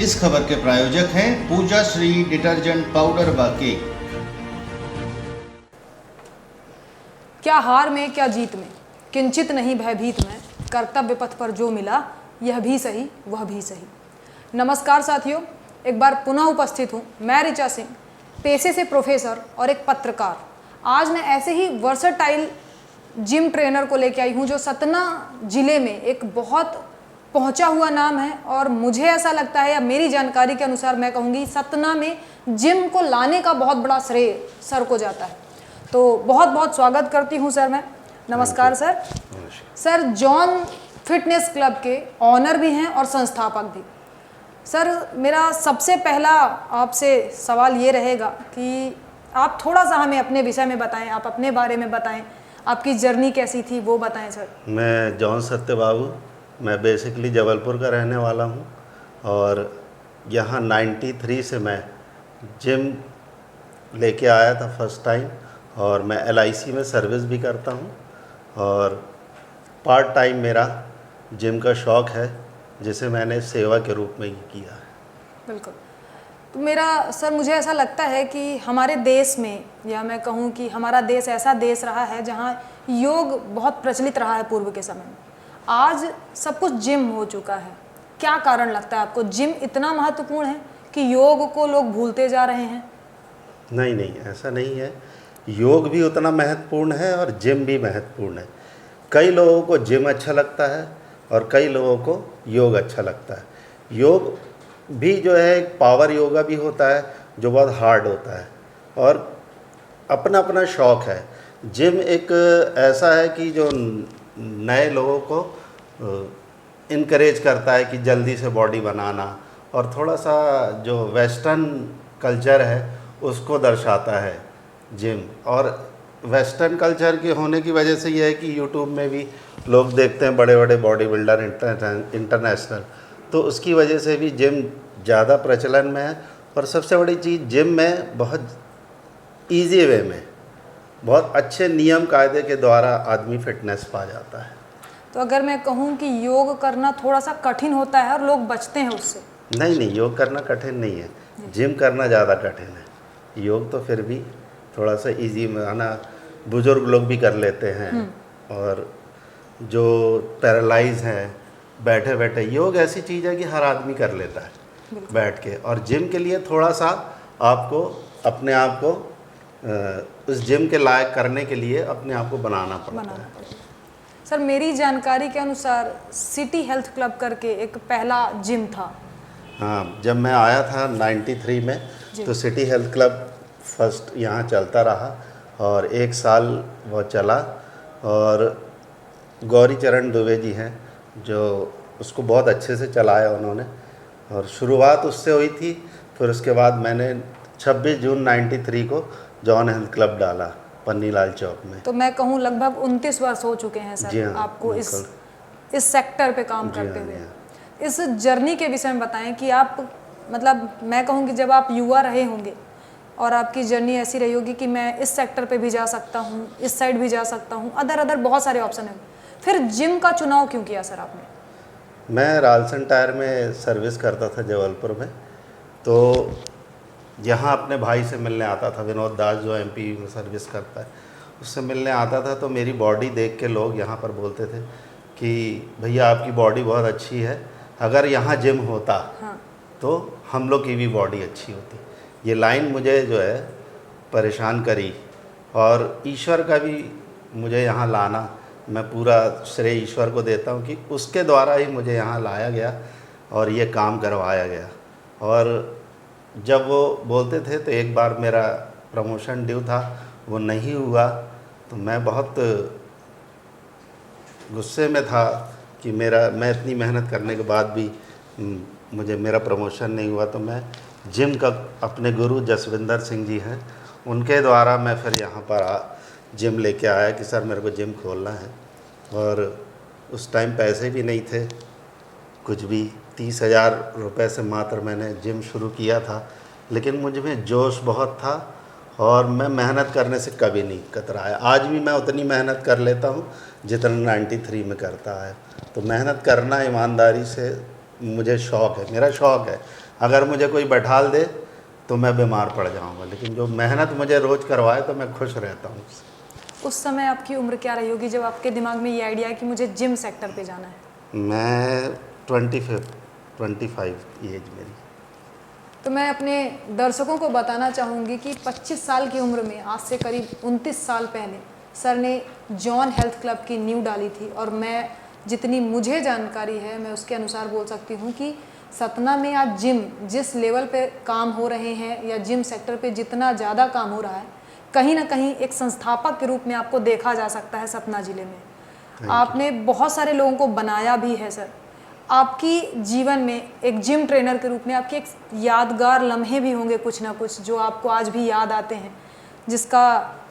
इस खबर के प्रायोजक हैं पूजा श्री डिटर्जेंट पाउडर व केक। क्या हार में क्या जीत में, किंचित नहीं भयभीत मैं, कर्तव्य पथ पर जो मिला यह भी सही वह भी सही। नमस्कार साथियों, एक बार पुनः उपस्थित हूँ मैं ऋचा सिंह, पेशे से प्रोफेसर और एक पत्रकार। आज मैं ऐसे ही वर्सटाइल जिम ट्रेनर को लेकर आई हूँ जो सतना जिले में एक बहुत पहुंचा हुआ नाम है, और मुझे ऐसा लगता है या मेरी जानकारी के अनुसार मैं कहूँगी सतना में जिम को लाने का बहुत बड़ा श्रेय सर को जाता है। तो बहुत बहुत स्वागत करती हूँ सर मैं। नमस्कार sir. Sir John fitness club के ऑनर भी हैं और संस्थापक भी। सर मेरा सबसे पहला आपसे सवाल ये रहेगा कि आप थोड़ा सा हमें अपने विषय में बताएं, आप अपने बारे में बताएं, आपकी जर्नी कैसी थी वो बताएं सर। मैं जॉन सत्य बाबू, मैं बेसिकली जबलपुर का रहने वाला हूँ और यहाँ 93 से मैं जिम लेके आया था फर्स्ट टाइम, और मैं LIC में सर्विस भी करता हूँ और पार्ट टाइम मेरा जिम का शौक़ है जिसे मैंने सेवा के रूप में ही किया है। बिल्कुल। तो मेरा सर मुझे ऐसा लगता है कि हमारे देश में, या मैं कहूँ कि हमारा देश ऐसा देश रहा है जहाँ योग बहुत प्रचलित रहा है पूर्व के समय में। आज सब कुछ जिम हो चुका है। क्या कारण लगता है आपको, जिम इतना महत्वपूर्ण है कि योग को लोग भूलते जा रहे हैं? नहीं नहीं, ऐसा नहीं है। योग भी उतना महत्वपूर्ण है और जिम भी महत्वपूर्ण है। कई लोगों को जिम अच्छा लगता है और कई लोगों को योग अच्छा लगता है। योग भी जो है एक पावर योगा भी होता है जो बहुत हार्ड होता है, और अपना अपना शौक़ है। जिम एक ऐसा है कि जो नए लोगों को इनकरेज करता है कि जल्दी से बॉडी बनाना, और थोड़ा सा जो वेस्टर्न कल्चर है उसको दर्शाता है जिम। और वेस्टर्न कल्चर के होने की वजह से यह है कि यूट्यूब में भी लोग देखते हैं बड़े बड़े बॉडी बिल्डर इंटरनेशनल, तो उसकी वजह से भी जिम ज़्यादा प्रचलन में है। और सबसे बड़ी चीज़, जिम में बहुत इजी वे में, बहुत अच्छे नियम कायदे के द्वारा आदमी फिटनेस पा जाता है। तो अगर मैं कहूँ कि योग करना थोड़ा सा कठिन होता है और लोग बचते हैं उससे? नहीं नहीं, योग करना कठिन नहीं है, जिम करना ज़्यादा कठिन है। योग तो फिर भी थोड़ा सा इजी माना, बुज़ुर्ग लोग भी कर लेते हैं, और जो पैरालाइज हैं बैठे बैठे, योग ऐसी चीज़ है कि हर आदमी कर लेता है बैठ के। और जिम के लिए थोड़ा सा आपको अपने आप को उस जिम के लायक करने के लिए अपने आप को बनाना पड़ता है। सर मेरी जानकारी के अनुसार सिटी हेल्थ क्लब करके एक पहला जिम था। हाँ, जब मैं आया था 93 में तो सिटी हेल्थ क्लब फर्स्ट यहाँ चलता रहा और 1 साल वो चला, और गौरी चरण दुबे जी हैं जो उसको बहुत अच्छे से चलाया उन्होंने, और शुरुआत उससे हुई थी। फिर उसके बाद मैंने 26 जून 93 को जॉन हेल्थ क्लब डाला पन्नीलाल चौक में। तो मैं कहूँ लगभग 29 वर्ष हो चुके हैं सर हाँ, आपको इस सेक्टर पे काम करते हुए। इस जर्नी के विषय में बताएं कि आप, मतलब मैं कहूँ कि जब आप युवा रहे होंगे और आपकी जर्नी ऐसी रही होगी कि मैं इस सेक्टर पे भी जा सकता हूँ, इस साइड भी जा सकता हूँ, अदर बहुत सारे ऑप्शन हैं, फिर जिम का चुनाव क्यों किया सर आपने? मैं रालसन टायर में सर्विस करता था जबलपुर में, तो यहाँ अपने भाई से मिलने आता था, विनोद दास जो MP में सर्विस करता है, उससे मिलने आता था। तो मेरी बॉडी देख के लोग यहाँ पर बोलते थे कि भैया आपकी बॉडी बहुत अच्छी है, अगर यहाँ जिम होता तो हम लोग की भी बॉडी अच्छी होती। ये लाइन मुझे जो है परेशान करी, और ईश्वर का भी मुझे यहाँ लाना, मैं पूरा श्रेय ईश्वर को देता हूँ कि उसके द्वारा ही मुझे यहाँ लाया गया और ये काम करवाया गया। और जब वो बोलते थे तो एक बार मेरा प्रमोशन ड्यू था, वो नहीं हुआ, तो मैं बहुत गुस्से में था कि मैं इतनी मेहनत करने के बाद भी मुझे मेरा प्रमोशन नहीं हुआ। तो मैं जिम का, अपने गुरु जसविंदर सिंह जी हैं, उनके द्वारा मैं फिर यहाँ पर जिम लेके आया कि सर मेरे को जिम खोलना है। और उस टाइम पैसे भी नहीं थे कुछ भी, 30,000 रुपये से मात्र मैंने जिम शुरू किया था, लेकिन मुझ में जोश बहुत था और मैं मेहनत करने से कभी नहीं कतराया। आज भी मैं उतनी मेहनत कर लेता हूँ जितना 93 में करता है। तो मेहनत करना ईमानदारी से मुझे शौक़ है, मेरा शौक़ है। अगर मुझे कोई बैठाल दे तो मैं बीमार पड़ जाऊंगा, लेकिन जो मेहनत मुझे रोज़ करवाए तो मैं खुश रहता हूँ उससे। उस समय आपकी उम्र क्या रही होगी जब आपके दिमाग में ये आइडिया है कि मुझे जिम सेक्टर पे जाना है? मैं 25 एज मेरी। तो मैं अपने दर्शकों को बताना चाहूँगी कि 25 साल की उम्र में, आज से करीब 29 साल पहले, सर ने जॉन हेल्थ क्लब की नींव डाली थी। और मैं जितनी मुझे जानकारी है मैं उसके अनुसार बोल सकती हूँ कि सतना में आज जिम जिस लेवल पे काम हो रहे हैं या जिम सेक्टर पे जितना ज़्यादा काम हो रहा है, कहीं ना कहीं एक संस्थापक के रूप में आपको देखा जा सकता है सतना ज़िले में। आपने बहुत सारे लोगों को बनाया भी है सर। आपकी जीवन में एक जिम ट्रेनर के रूप में आपके एक यादगार लम्हे भी होंगे कुछ ना कुछ, जो आपको आज भी याद आते हैं, जिसका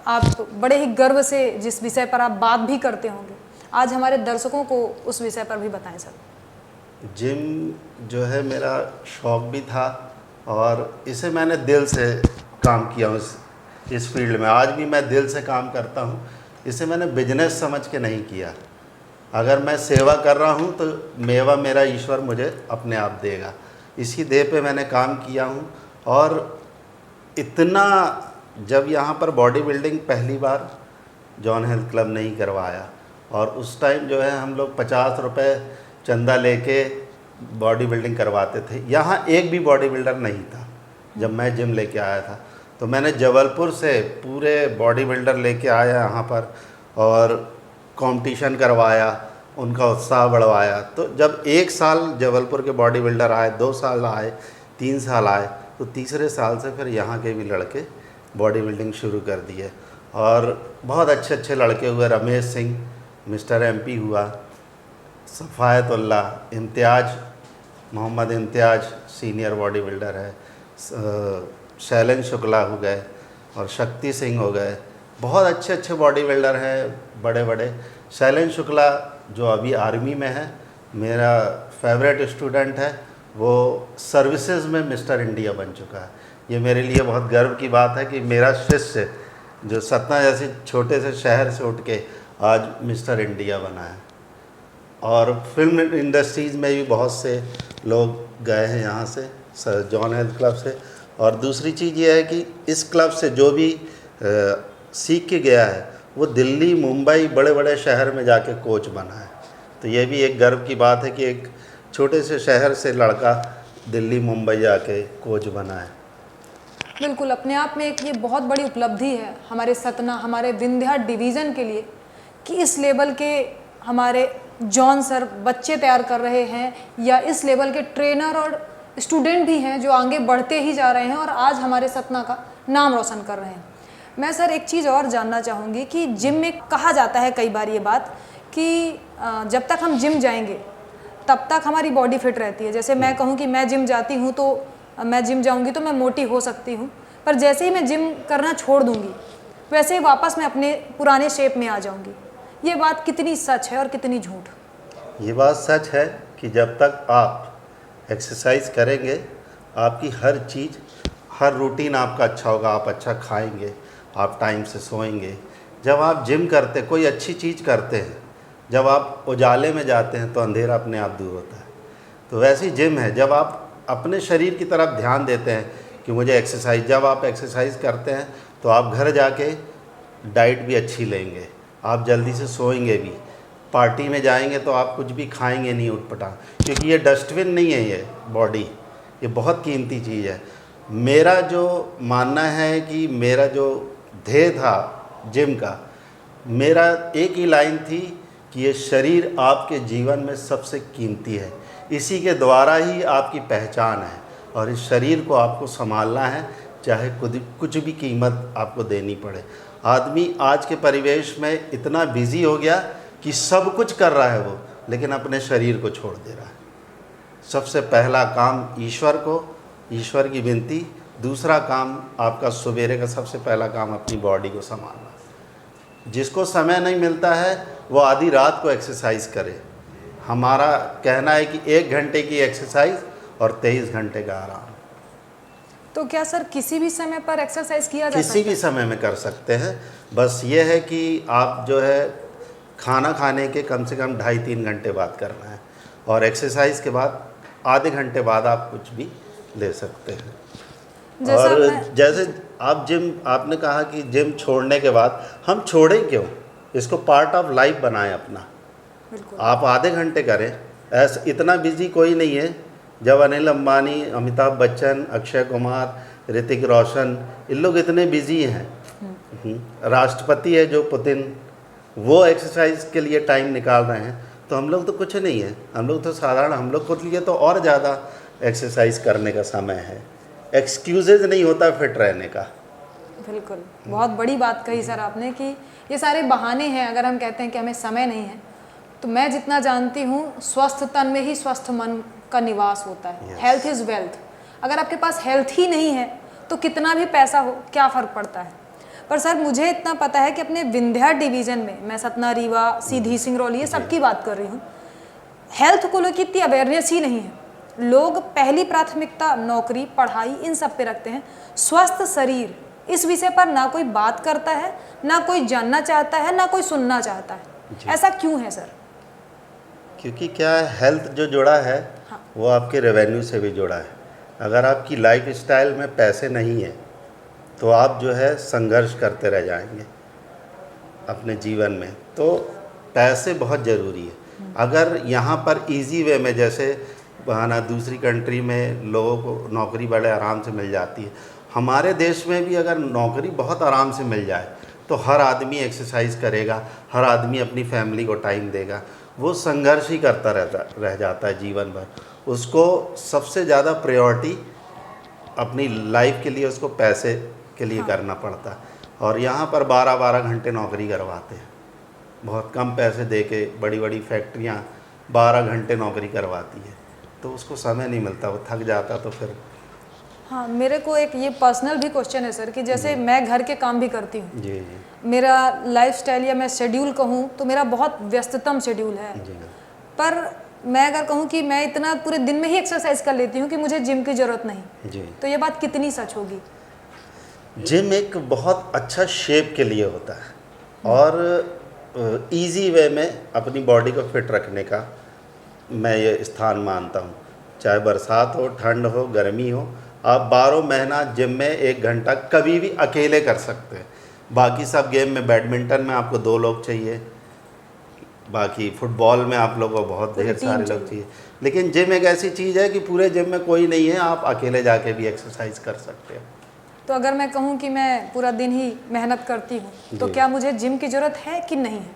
आप बड़े ही गर्व से जिस विषय पर आप बात भी करते होंगे। आज हमारे दर्शकों को उस विषय पर भी बताएं सर। जिम जो है मेरा शौक़ भी था और इसे मैंने दिल से काम किया इस फील्ड में। आज भी मैं दिल से काम करता हूँ। इसे मैंने बिजनेस समझ के नहीं किया। अगर मैं सेवा कर रहा हूँ तो मेवा मेरा ईश्वर मुझे अपने आप देगा, इसी देह पे मैंने काम किया हूँ। और इतना, जब यहाँ पर बॉडी बिल्डिंग पहली बार जॉन हेल्थ क्लब ने ही करवाया, और उस टाइम जो है हम लोग 50 रुपये चंदा लेके बॉडी बिल्डिंग करवाते थे। यहाँ एक भी बॉडी बिल्डर नहीं था जब मैं जिम लेके आया था। तो मैंने जबलपुर से पूरे बॉडी बिल्डर लेके आया यहाँ पर और कंपटीशन करवाया, उनका उत्साह बढ़वाया। तो जब 1 साल जबलपुर के बॉडी बिल्डर आए, 2 साल आए, 3 साल आए, तो तीसरे साल से फिर यहाँ के भी लड़के बॉडी बिल्डिंग शुरू कर दिए और बहुत अच्छे अच्छे लड़के हुए। रमेश सिंह मिस्टर MP हुआ, सफ़ायतुल्ला, इम्तियाज़, मोहम्मद इम्तियाज़ सीनियर बॉडी बिल्डर है, शैलेंद्र शुक्ला हो गए और शक्ति सिंह हो गए। बहुत अच्छे अच्छे बॉडी बिल्डर हैं बड़े बड़े। शैलेंद्र शुक्ला जो अभी आर्मी में है, मेरा फेवरेट स्टूडेंट है, वो सर्विसेज में मिस्टर इंडिया बन चुका है। ये मेरे लिए बहुत गर्व की बात है कि मेरा शिष्य जो सतना जैसे छोटे से शहर से उठ के आज मिस्टर इंडिया बना है। और फिल्म इंडस्ट्रीज़ में भी बहुत से लोग गए हैं यहाँ से जॉन हेल्थ क्लब से। और दूसरी चीज़ ये है कि इस क्लब से जो भी सीख के गया है वो दिल्ली, मुंबई, बड़े बड़े शहर में जाके कोच बना है। तो ये भी एक गर्व की बात है कि एक छोटे से शहर से लड़का दिल्ली, मुंबई जाके कोच बना है। बिल्कुल, अपने आप में एक ये बहुत बड़ी उपलब्धि है हमारे सतना, हमारे विंध्या डिवीज़न के लिए कि इस लेवल के हमारे जॉन सर बच्चे तैयार कर रहे हैं, या इस लेवल के ट्रेनर और स्टूडेंट भी हैं जो आगे बढ़ते ही जा रहे हैं और आज हमारे सतना का नाम रोशन कर रहे हैं। मैं सर एक चीज़ और जानना चाहूँगी कि जिम में कहा जाता है कई बार ये बात कि जब तक हम जिम जाएंगे तब तक हमारी बॉडी फिट रहती है। जैसे मैं कहूँ कि मैं जिम जाती हूँ तो मैं जिम जाऊँगी तो मैं मोटी हो सकती हूँ, पर जैसे ही मैं जिम करना छोड़ दूँगी वैसे ही वापस मैं अपने पुराने शेप में आ जाऊँगी। ये बात कितनी सच है और कितनी झूठ? ये बात सच है कि जब तक आप एक्सरसाइज करेंगे आपकी हर चीज़, हर रूटीन आपका अच्छा होगा। आप अच्छा खाएंगे, आप टाइम से सोएंगे। जब आप जिम करते, कोई अच्छी चीज़ करते हैं, जब आप उजाले में जाते हैं तो अंधेरा अपने आप दूर होता है। तो वैसे ही जिम है, जब आप अपने शरीर की तरफ ध्यान देते हैं कि मुझे एक्सरसाइज, जब आप एक्सरसाइज करते हैं तो आप घर जाके डाइट भी अच्छी लेंगे, आप जल्दी से सोएंगे भी। पार्टी में जाएंगे तो आप कुछ भी खाएंगे नहीं उटपटांग, क्योंकि ये डस्टबिन नहीं है, ये बॉडी, ये बहुत कीमती चीज़ है। मेरा जो मानना है कि मेरा जो ध्येय था जिम का, मेरा एक ही लाइन थी कि ये शरीर आपके जीवन में सबसे कीमती है, इसी के द्वारा ही आपकी पहचान है और इस शरीर को आपको संभालना है, चाहे कुछ भी कीमत आपको देनी पड़े। आदमी आज के परिवेश में इतना बिजी हो गया कि सब कुछ कर रहा है वो, लेकिन अपने शरीर को छोड़ दे रहा है। सबसे पहला काम ईश्वर को, ईश्वर की विनती। दूसरा काम आपका सवेरे का सबसे पहला काम अपनी बॉडी को संभालना। जिसको समय नहीं मिलता है वो आधी रात को एक्सरसाइज करे। हमारा कहना है कि 1 घंटे की एक्सरसाइज और 23 घंटे का आराम। तो क्या सर किसी भी समय पर एक्सरसाइज किया जा सकता है? किसी भी समय में कर सकते हैं, बस ये है कि आप जो है खाना खाने के कम से कम 2.5-3 घंटे बाद करना है और एक्सरसाइज के बाद आधे घंटे बाद आप कुछ भी ले सकते हैं। जैसा और मैं- जैसे आप जिम, आपने कहा कि जिम छोड़ने के बाद हम छोड़ें क्यों, इसको पार्ट ऑफ लाइफ बनाएं अपना। बिल्कुल आप आधे घंटे करें, ऐसा इतना बिजी कोई नहीं है। जब अनिल अंबानी, अमिताभ बच्चन, अक्षय कुमार, ऋतिक रोशन, इन लोग इतने बिजी हैं, राष्ट्रपति है जो पुतिन, वो एक्सरसाइज के लिए टाइम निकाल रहे हैं, तो हम लोग तो कुछ नहीं है। हम लोग तो साधारण, हम लोग खुद लिए तो और ज़्यादा एक्सरसाइज करने का समय है। एक्सक्यूजेज नहीं होता फिट रहने का। बिल्कुल, बहुत बड़ी बात कही सर आपने कि ये सारे बहाने हैं। अगर हम कहते हैं कि हमें समय नहीं है, तो मैं जितना जानती हूँ स्वस्थ तन में ही स्वस्थ मन का निवास होता है। Yes. Health is wealth. अगर आपके पास हेल्थ ही नहीं है तो कितना भी पैसा हो, क्या फ़र्क पड़ता है। पर सर मुझे इतना पता है कि अपने विंध्या डिवीज़न में, मैं सतना, रीवा, सीधी, सिंगरौली, ये सबकी बात कर रही हूँ, हेल्थ को लेकर इतनी अवेयरनेस ही नहीं है। लोग पहली प्राथमिकता नौकरी, पढ़ाई, इन सब पे रखते हैं। स्वस्थ शरीर, इस विषय पर ना कोई बात करता है, ना कोई जानना चाहता है, ना कोई सुनना चाहता है। ऐसा क्यों है सर? क्योंकि क्या है, हेल्थ जो जुड़ा है हाँ। वो आपके रेवेन्यू से भी जुड़ा है। अगर आपकी लाइफ स्टाइल में पैसे नहीं है तो आप जो है संघर्ष करते रह जाएंगे अपने जीवन में। तो पैसे बहुत ज़रूरी है। अगर यहाँ पर इजी वे में, जैसे बहाना दूसरी कंट्री में लोगों को नौकरी बड़े आराम से मिल जाती है, हमारे देश में भी अगर नौकरी बहुत आराम से मिल जाए तो हर आदमी एक्सरसाइज करेगा, हर आदमी अपनी फैमिली को टाइम देगा। वो संघर्ष ही करता रह जाता है जीवन भर। उसको सबसे ज़्यादा प्रायोरिटी अपनी लाइफ के लिए, उसको पैसे के लिए करना पड़ता है। और यहाँ पर 12-12 घंटे नौकरी करवाते हैं, बहुत कम पैसे दे के। बड़ी बड़ी फैक्ट्रियाँ 12 घंटे नौकरी करवाती है, तो उसको समय नहीं मिलता, वो थक जाता। तो फिर हाँ, मेरे को एक ये पर्सनल भी क्वेश्चन है सर कि जैसे मैं घर के काम भी करती हूँ, जी जी मेरा लाइफस्टाइल या मैं शेड्यूल कहूँ तो मेरा बहुत व्यस्ततम शेड्यूल है। जी पर मैं अगर कहूँ कि मैं इतना पूरे दिन में ही एक्सरसाइज कर लेती हूँ कि मुझे जिम की ज़रूरत नहीं, जी। तो ये बात कितनी सच होगी? जिम एक बहुत अच्छा शेप के लिए होता है और इजी वे में अपनी बॉडी को फिट रखने का मैं ये स्थान मानता हूँ। चाहे बरसात हो, ठंड हो, गर्मी हो, आप 12 महीना जिम में 1 घंटा कभी भी अकेले कर सकते हैं। बाकी सब गेम में, बैडमिंटन में आपको 2 लोग चाहिए, बाकी फुटबॉल में आप लोगों को बहुत ढेर सारे लोग चाहिए। लेकिन जिम एक ऐसी चीज़ है कि पूरे जिम में कोई नहीं है, आप अकेले जाके भी एक्सरसाइज कर सकते हैं। तो अगर मैं कहूँ कि मैं पूरा दिन ही मेहनत करती हूँ तो जी। क्या मुझे जिम की ज़रूरत है कि नहीं है?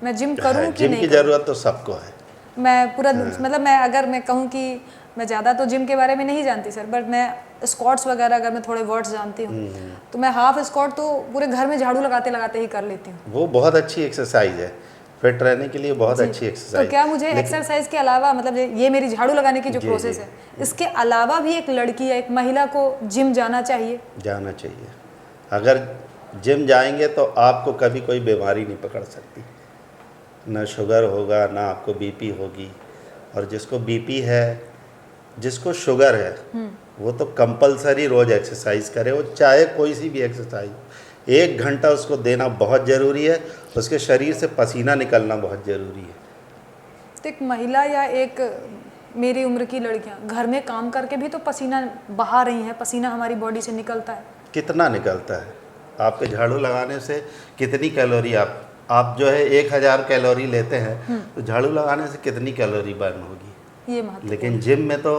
मैं जिम करूँ कि जिम नहीं की करूँ? ज़रूरत तो सबको है। मैं पूरा मतलब मैं अगर मैं कहूँ कि मैं ज़्यादा तो जिम के बारे में नहीं जानती सर, बट मैं स्क्वाट्स वगैरह अगर मैं थोड़े वर्ड्स जानती हूँ तो मैं हाफ स्क्वाट तो पूरे घर में झाड़ू लगाते लगाते ही कर लेती हूँ। वो बहुत अच्छी एक्सरसाइज है, फिट रहने के लिए बहुत जी। अच्छी तो एक्सरसाइज। क्या मुझे एक्सरसाइज के अलावा, मतलब ये मेरी झाड़ू लगाने की जो जी, प्रोसेस जी। है, इसके अलावा भी एक लड़की या एक महिला को जिम जाना चाहिए? जाना चाहिए। अगर जिम जाएंगे तो आपको कभी कोई बीमारी नहीं पकड़ सकती, ना शुगर होगा, ना आपको बीपी होगी। और जिसको बीपी है, जिसको शुगर है, वो तो कंपलसरी रोज़ एक्सरसाइज करे, वो चाहे कोई सी भी एक्सरसाइज। 1 घंटा उसको देना बहुत ज़रूरी है, उसके शरीर से पसीना निकलना बहुत ज़रूरी है। तो एक महिला या एक मेरी उम्र की लड़कियां घर में काम करके भी तो पसीना बहा रही हैं, पसीना हमारी बॉडी से निकलता है। कितना निकलता है? आपके झाड़ू लगाने से कितनी कैलोरी आप जो है 1000 कैलोरी लेते हैं, तो झाड़ू लगाने से कितनी कैलोरी बर्न होगी? ये महत्व। लेकिन जिम में तो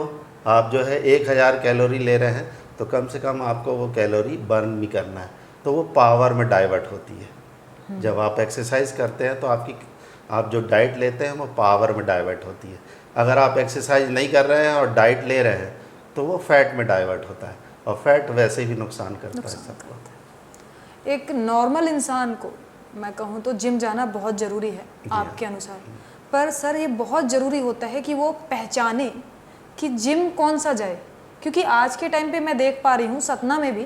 आप जो है 1000 कैलोरी ले रहे हैं, तो कम से कम आपको वो कैलोरी बर्न भी करना है, तो वो पावर में डाइवर्ट होती है। जब आप एक्सरसाइज करते हैं तो आप जो डाइट लेते हैं वो पावर में डाइवर्ट होती है। अगर आप एक्सरसाइज नहीं कर रहे हैं और डाइट ले रहे हैं तो वो फैट में डाइवर्ट होता है, और फैट वैसे भी नुकसान करता है सबको। एक नॉर्मल इंसान को मैं कहूँ तो जिम जाना बहुत ज़रूरी है आपके अनुसार, पर सर ये बहुत ज़रूरी होता है कि वो पहचाने कि जिम कौन सा जाए, क्योंकि आज के टाइम पे मैं देख पा रही हूँ सतना में भी,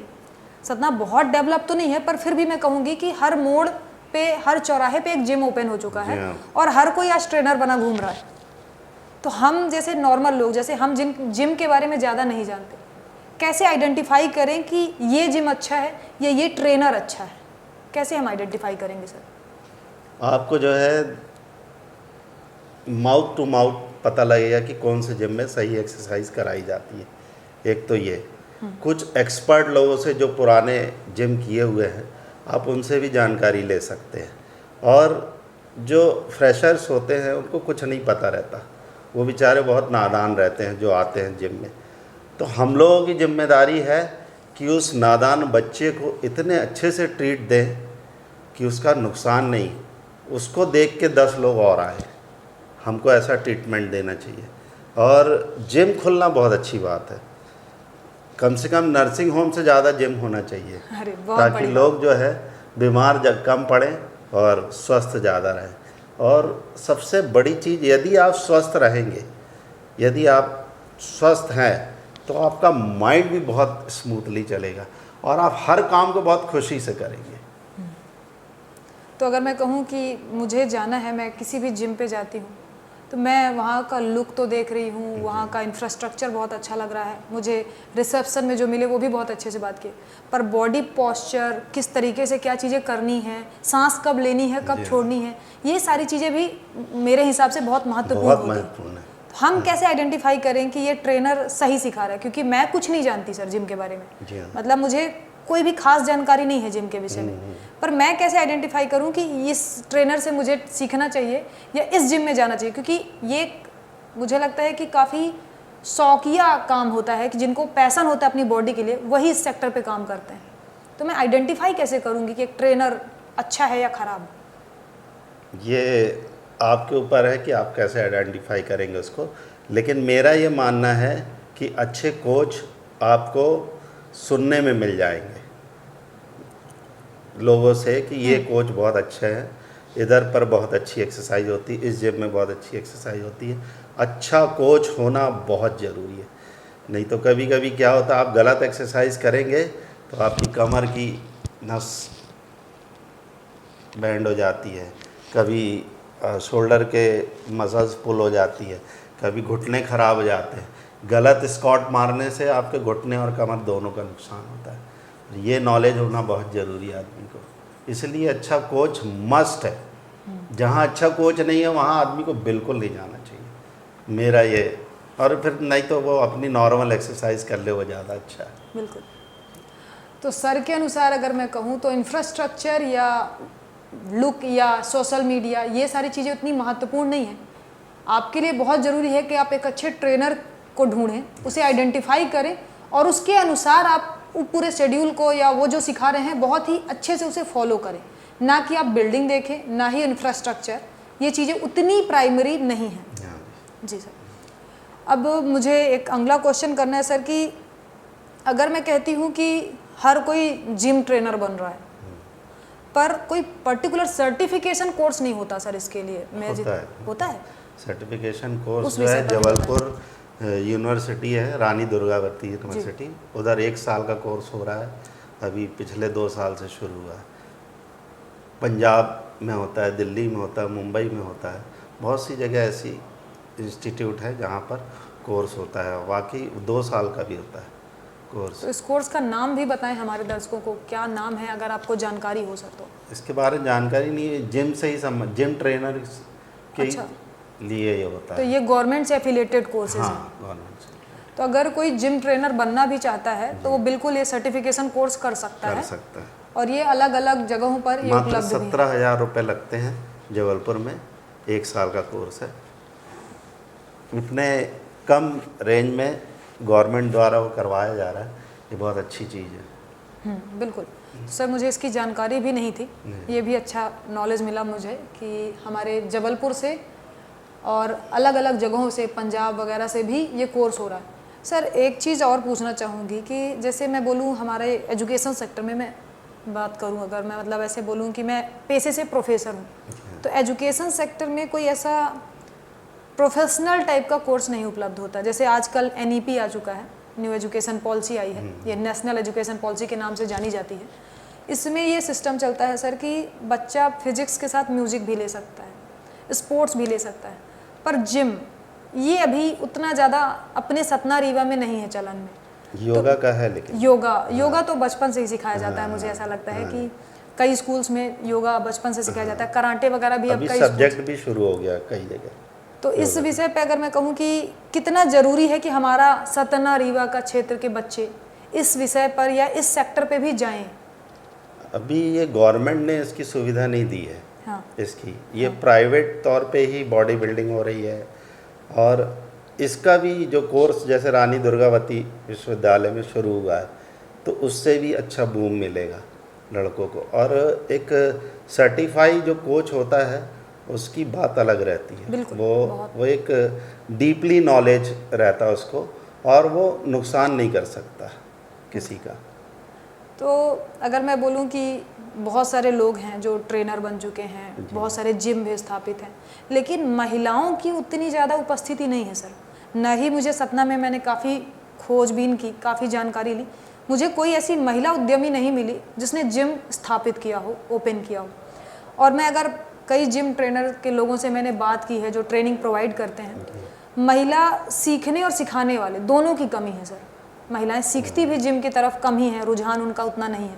सतना बहुत डेवलप तो नहीं है पर फिर भी मैं कहूँगी कि हर मोड़ पे, हर चौराहे पे एक जिम ओपन हो चुका है और हर कोई आज ट्रेनर बना घूम रहा है। तो हम जैसे नॉर्मल लोग, जैसे हम जिम के बारे में ज़्यादा नहीं जानते, कैसे आइडेंटिफाई करें कि ये जिम अच्छा है या ये ट्रेनर अच्छा है? कैसे हम आइडेंटिफाई करेंगे सर? आपको जो है माउथ टू माउथ पता लगेगा कि कौन से जिम में सही एक्सरसाइज कराई जाती है। एक तो ये कुछ एक्सपर्ट लोगों से जो पुराने जिम किए हुए हैं आप उनसे भी जानकारी ले सकते हैं। और जो फ्रेशर्स होते हैं उनको कुछ नहीं पता रहता, वो बेचारे बहुत नादान रहते हैं जो आते हैं जिम में। तो हम लोगों की जिम्मेदारी है कि उस नादान बच्चे को इतने अच्छे से ट्रीट दें कि उसका नुकसान नहीं, उसको देख के 10 लोग और आए। हमको ऐसा ट्रीटमेंट देना चाहिए। और जिम खुलना बहुत अच्छी बात है, कम से कम नर्सिंग होम से ज़्यादा जिम होना चाहिए, अरे बहुत ताकि बड़ी लोग जो है बीमार कम पड़ें और स्वस्थ ज़्यादा रहें। और सबसे बड़ी चीज़, यदि आप स्वस्थ रहेंगे, यदि आप स्वस्थ हैं तो आपका माइंड भी बहुत स्मूथली चलेगा और आप हर काम को बहुत खुशी से करेंगे। तो अगर मैं कहूँ कि मुझे जाना है, मैं किसी भी जिम पे जाती हूँ तो मैं वहाँ का लुक तो देख रही हूँ, वहाँ का इंफ्रास्ट्रक्चर बहुत अच्छा लग रहा है, मुझे रिसेप्शन में जो मिले वो भी बहुत अच्छे से बात किए, पर बॉडी पॉस्चर, किस तरीके से क्या चीज़ें करनी है, सांस कब लेनी है, कब छोड़नी है, ये सारी चीज़ें भी मेरे हिसाब से बहुत महत्वपूर्ण होती हैं। हम कैसे आइडेंटिफाई करें कि ये ट्रेनर सही सिखा रहा है, क्योंकि मैं कुछ नहीं जानती सर जिम के बारे में, मतलब मुझे कोई भी खास जानकारी नहीं है जिम के विषय में, पर मैं कैसे आइडेंटिफाई करूं कि इस ट्रेनर से मुझे सीखना चाहिए या इस जिम में जाना चाहिए, क्योंकि ये मुझे लगता है कि काफ़ी शौकिया काम होता है कि जिनको पैशन होता है अपनी बॉडी के लिए वही इस सेक्टर पे काम करते हैं। तो मैं आइडेंटिफाई कैसे करूँगी कि एक ट्रेनर अच्छा है या ख़राब? ये आपके ऊपर है कि आप कैसे आइडेंटिफाई करेंगे उसको, लेकिन मेरा ये मानना है कि अच्छे कोच आपको सुनने में मिल जाएंगे लोगों से कि ये कोच बहुत अच्छे हैं, इधर पर बहुत अच्छी एक्सरसाइज होती है, इस जिम में बहुत अच्छी एक्सरसाइज होती है। अच्छा कोच होना बहुत ज़रूरी है, नहीं तो कभी कभी क्या होता है, आप गलत एक्सरसाइज करेंगे तो आपकी कमर की नस बैंड हो जाती है, कभी शोल्डर के मसल्स पुल हो जाती है, कभी घुटने ख़राब हो जाते हैं। गलत स्क्वाट मारने से आपके घुटने और कमर दोनों का नुकसान होता है। ये नॉलेज होना बहुत ज़रूरी है आदमी को, इसलिए अच्छा कोच मस्ट है। जहाँ अच्छा कोच नहीं है वहाँ आदमी को बिल्कुल नहीं जाना चाहिए, मेरा ये। और फिर नहीं तो वो अपनी नॉर्मल एक्सरसाइज कर ले, वो ज़्यादा अच्छा है। बिल्कुल। तो सर के अनुसार अगर मैं कहूँ तो इंफ्रास्ट्रक्चर या लुक या सोशल मीडिया, ये सारी चीज़ें उतनी महत्वपूर्ण नहीं है। आपके लिए बहुत ज़रूरी है कि आप एक अच्छे ट्रेनर को ढूंढें, उसे आइडेंटिफाई करें और उसके अनुसार आप पूरे शेड्यूल को या वो जो सिखा रहे हैं बहुत ही अच्छे से उसे फॉलो करें, ना कि आप बिल्डिंग देखें, ना ही इंफ्रास्ट्रक्चर। ये चीज़ें उतनी प्राइमरी नहीं हैं। जी सर, अब मुझे एक अगला क्वेश्चन करना है सर कि अगर मैं कहती हूँ कि हर कोई जिम ट्रेनर बन रहा है, पर कोई पर्टिकुलर सर्टिफिकेशन कोर्स नहीं होता सर इसके लिए, होता है सर्टिफिकेशन कोर्स जो है जबलपुर यूनिवर्सिटी है, रानी दुर्गावती यूनिवर्सिटी, उधर 1 साल का कोर्स हो रहा है, अभी पिछले 2 साल से शुरू हुआ है। पंजाब में होता है, दिल्ली में होता है, मुंबई में होता है, बहुत सी जगह ऐसी इंस्टीट्यूट है जहाँ पर कोर्स होता है, बाकी 2 साल का भी होता है कोर्स। तो इस कोर्स का नाम भी बताएं हमारे दर्शकों को, क्या नाम है अगर आपको जानकारी हो सके तो? इसके बारे में जानकारी नहीं है, जिम से ही जिम ट्रेनर के लिए ये होता है। तो है। ये गवर्नमेंट से एफिलिएटेड कोर्सेज हैं? हाँ, गवर्नमेंट से। तो अगर कोई जिम ट्रेनर बनना भी चाहता है तो वो बिल्कुल ये सर्टिफिकेशन कोर्स कर सकता है? और ये अलग अलग जगहों पर ये उपलब्ध है? 17,000 रुपये लगते हैं जबलपुर में, 1 साल का कोर्स है। इतने कम रेंज में गवर्नमेंट द्वारा वो करवाया जा रहा है, ये बहुत अच्छी चीज़ है। बिल्कुल सर, मुझे इसकी जानकारी भी नहीं थी, ये भी अच्छा नॉलेज मिला मुझे कि हमारे जबलपुर से और अलग अलग जगहों से, पंजाब वगैरह से भी ये कोर्स हो रहा है। सर एक चीज़ और पूछना चाहूँगी कि जैसे मैं बोलूँ हमारे एजुकेशन सेक्टर में मैं बात करूँ, अगर मैं मतलब ऐसे बोलूँ कि मैं पेशे से प्रोफेसर हूँ, तो एजुकेशन सेक्टर में कोई ऐसा प्रोफेशनल टाइप का कोर्स नहीं उपलब्ध होता। जैसे आजकल NEP आ चुका है, न्यू एजुकेशन पॉलिसी आई है, ये नेशनल एजुकेशन पॉलिसी के नाम से जानी जाती है। इसमें ये सिस्टम चलता है सर कि बच्चा फिजिक्स के साथ म्यूज़िक भी ले सकता है, स्पोर्ट्स भी ले सकता है, पर जिम ये अभी उतना ज़्यादा अपने सतना रीवा में नहीं है चलन में। योगा का है, लेकिन योगा तो बचपन से ही सिखाया जाता है। मुझे ऐसा लगता है कि कई स्कूल्स में योगा बचपन से सिखाया जाता है, कराटे वगैरह भी अब कई सब्जेक्ट भी शुरू हो गया कई जगह। तो इस विषय पे अगर मैं कहूँ कि कितना ज़रूरी है कि हमारा सतना रीवा का क्षेत्र के बच्चे इस विषय पर या इस सेक्टर पे भी जाएं। अभी ये गवर्नमेंट ने इसकी सुविधा नहीं दी है। हाँ। इसकी ये प्राइवेट तौर पे ही बॉडी बिल्डिंग हो रही है, और इसका भी जो कोर्स जैसे रानी दुर्गावती विश्वविद्यालय में शुरू हुआ है, तो उससे भी अच्छा बूम मिलेगा लड़कों को। और एक सर्टिफाई जो कोच होता है उसकी बात अलग रहती है। बिल्कुल, वो एक डीपली नॉलेज रहता है उसको, और वो नुकसान नहीं कर सकता किसी का। तो अगर मैं बोलूं कि बहुत सारे लोग हैं जो ट्रेनर बन चुके हैं, बहुत सारे जिम भी स्थापित हैं, लेकिन महिलाओं की उतनी ज़्यादा उपस्थिति नहीं है सर। न ही मुझे सतना में, मैंने काफ़ी खोजबीन की, काफ़ी जानकारी ली, मुझे कोई ऐसी महिला उद्यमी नहीं मिली जिसने जिम स्थापित किया हो, ओपन किया हो। और मैं अगर कई जिम ट्रेनर के लोगों से मैंने बात की है जो ट्रेनिंग प्रोवाइड करते हैं, महिला सीखने और सिखाने वाले दोनों की कमी है सर। महिलाएं सीखती भी जिम की तरफ कम ही है, रुझान उनका उतना नहीं है।